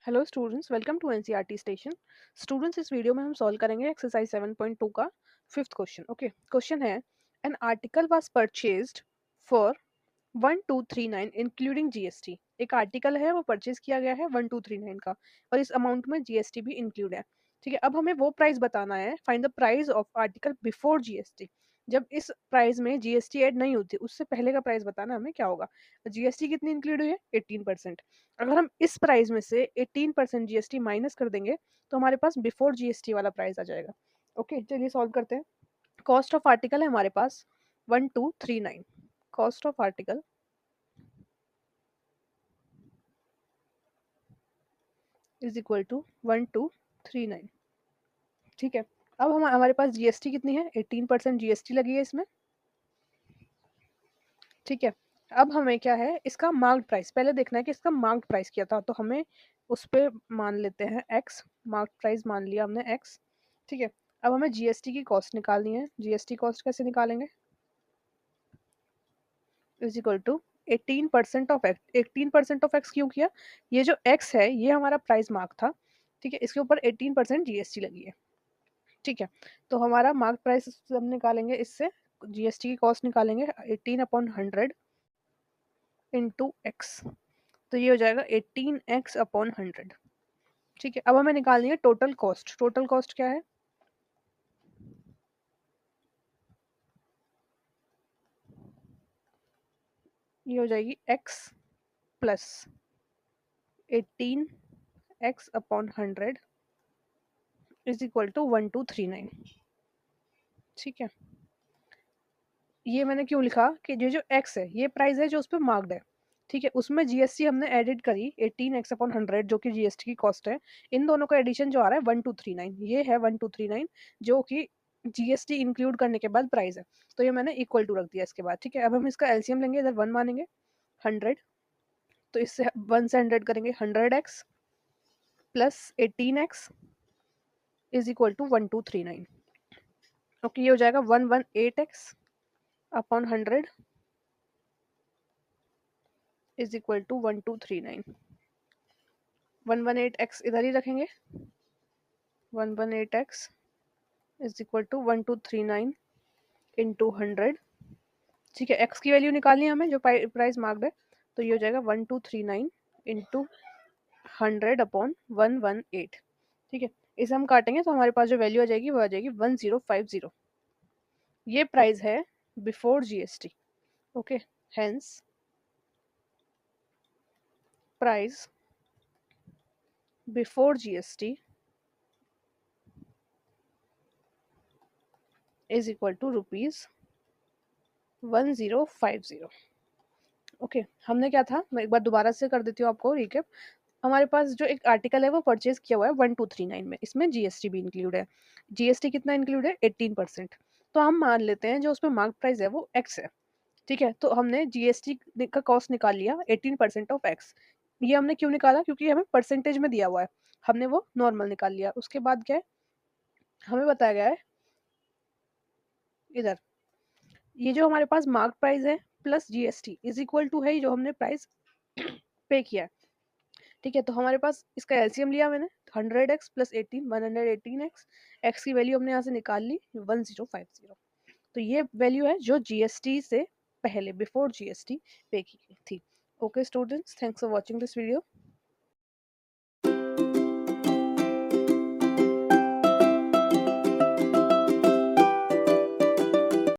Hello students, welcome to NCERT station. Students, इस video में हम सॉल्व करेंगे एक्सरसाइज 7.2 का फिफ्थ क्वेश्चन। ओके, क्वेश्चन है an article was purchased for 1239 including GST. एक आर्टिकल है, वो परचेज किया गया है 1239 का, और इस अमाउंट में जीएसटी भी इंक्लूड है। ठीक है, अब हमें वो प्राइस बताना है, find the price of article before GST. जब इस प्राइस में जीएसटी ऐड नहीं होती, उससे पहले का प्राइस बताना हमें क्या होगा। जीएसटी कितनी इंक्लूड हुई है? 18%। अगर हम इस प्राइस में से 18% जीएसटी माइनस कर देंगे तो हमारे पास बिफोर जीएसटी वाला प्राइस आ जाएगा। ओके, चलिए सॉल्व करते हैं। कॉस्ट ऑफ आर्टिकल है हमारे पास 1239। Cost of article is equal to 1239। ठीक है, अब हम हमारे पास जीएसटी कितनी है? 18% जीएसटी लगी है इसमें। ठीक है, अब हमें क्या है, इसका मार्क्ड प्राइस पहले देखना है कि इसका मार्क्ड प्राइस क्या था, तो हमें उस पर मान लेते हैं एक्स। मार्क्ड प्राइस मान लिया हमने एक्स। ठीक है, अब हमें जीएसटी की कॉस्ट निकालनी है। जीएसटी कॉस्ट कैसे निकालेंगे? Is equal to 18% of x. 18% of x क्यों किया? ये जो एक्स है ये हमारा प्राइस मार्क था। ठीक है, इसके ऊपर 18% जीएसटी लगी है। ठीक है, तो हमारा मार्क प्राइस हम निकालेंगे इससे, जीएसटी की कॉस्ट निकालेंगे 18/100 इंटू एक्स, तो ये हो जाएगा 18x/100। ठीक है, अब हमें निकालनी है टोटल कॉस्ट। टोटल कॉस्ट क्या है? ये हो जाएगी x plus 18x/100 is equal to 1239। ठीक है, ये मैंने क्यों लिखा कि ये जो x है ये प्राइस है जो उस पर मार्क्ड है। ठीक है, उसमें जीएसटी हमने एडिट करी 18x/100 जो कि जीएसटी की कॉस्ट है। इन दोनों का एडिशन जो आ रहा है 1239, ये है 1239 जो कि जीएसटी इंक्लूड करने के बाद प्राइस है। तो ये मैंने इक्वल टू रख दिया इसके बाद। ठीक है, अब हम इसका एलसीएम लेंगे, इधर 1 मानेंगे 100, तो इससे 1 से 100 करेंगे 100x plus 18x is equal to 1239। Okay, ये हो जाएगा 118x/100 is equal to 1239। 118x इधर ही रखेंगे, 118x is equal to 1239 into 100। ठीक है, x की वैल्यू निकालनी है हमें जो प्राइस मार्क्ड है, तो ये हो जाएगा 1239 इंटू 100/118। ठीक है, इसे हम काटेंगे तो हमारे पास जो वैल्यू आ जाएगी वो आ जाएगी 1050। ये प्राइस है before GST. Okay, hence price before GST is equal to ₹1050। Okay, हमने क्या था, मैं एक बार दोबारा से कर देती हूँ आपको रिकेप। हमारे पास जो एक आर्टिकल है वो परचेज किया हुआ है 1239 में, इसमें जीएसटी भी इंक्लूड है। जीएसटी कितना इंक्लूड है? 18%। तो हम मान लेते हैं जो उस पर मार्क प्राइस है वो एक्स है। ठीक है, तो हमने जीएसटी का कॉस्ट निकाल लिया 18% ऑफ एक्स। ये हमने क्यों निकाला? क्योंकि हमें परसेंटेज में दिया हुआ है, हमने वो नॉर्मल निकाल लिया। उसके बाद क्या है, हमें बताया गया है इधर ये जो हमारे पास मार्क प्राइस है plus GST is equal to है जो हमने प्राइस पे किया है। ठीक है, तो हमारे पास इसका एलसीएम लिया मैंने 100x प्लस 18, 118x। एक्स की वैल्यू हमने यहाँ से निकाल ली 1050। तो ये वैल्यू है जो जीएसटी से पहले बिफोर जीएसटी पे की गई थी। Okay students, thanks for watching this video.